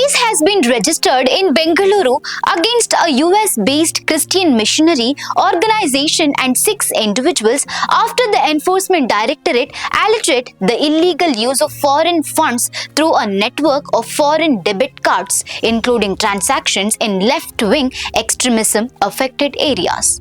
case has been registered in Bengaluru against a US-based Christian missionary organization and 6 individuals after the Enforcement Directorate alleged the illegal use of foreign funds through a network of foreign debit cards, including transactions in left-wing extremism affected areas.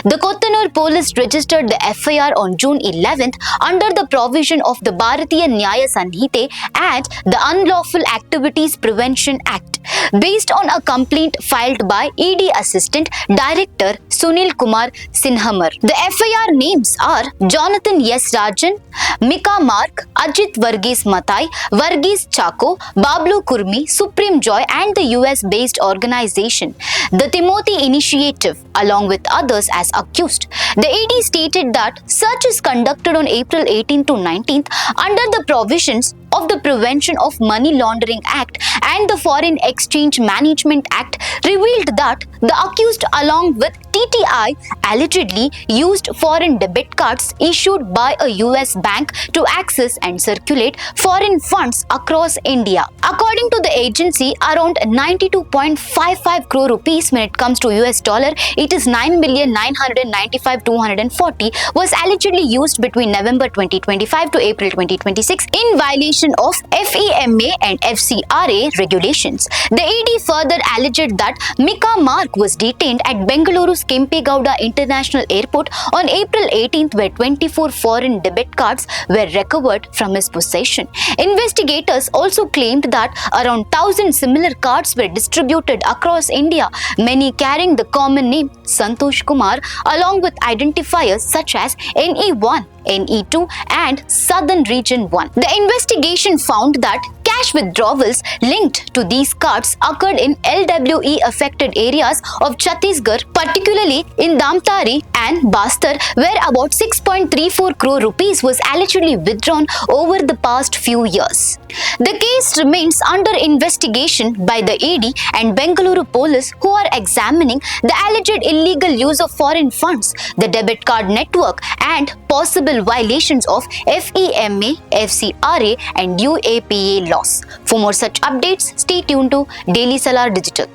The Kothanur Police registered the FIR on June 11th under the provision of the Bharatiya Nyaya Sanhita and the Unlawful Activities Prevention Act, based on a complaint filed by ED Assistant Director Sunil Kumar Sinhmar. The FIR names are Jonathan S. Rajan, Micah Mark, Ajit Verghese Mathai, Varghese Chacko, Bablu Kurmi, Supreme Joy and the US-based organization, the Timothy Initiative, along with others as accused. The ED stated that search is conducted on April 18 to 19th under the provisions of the Prevention of Money Laundering Act and the Foreign Exchange Management Act revealed that the accused along with TTI allegedly used foreign debit cards issued by a US bank to access and circulate foreign funds across India. According to the agency, around 92.55 crore rupees, when it comes to US dollar, it is 9,995,240, was allegedly used between November 2025 to April 2026 in violation of FEMA and FCRA regulations. The ED further alleged that Micah Mark was detained at Bengaluru's Kempegowda International Airport on April 18th, where 24 foreign debit cards were recovered from his possession. Investigators also claimed that around 1,000 similar cards were distributed across India, many carrying the common name Santosh Kumar, along with identifiers such as NE1, NE2 and Southern Region 1. The investigation found that cash withdrawals linked to these cards occurred in LWE affected areas of Chhattisgarh, particularly in Dhamtari and Bastar, where about 6.34 crore rupees was allegedly withdrawn over the past few years. The case remains under investigation by the ED and Bengaluru Police, who are examining the alleged illegal use of foreign funds, the debit card network and possible violations of FEMA, FCRA and UAPA laws. For more such updates, stay tuned to Daily Salar Digital.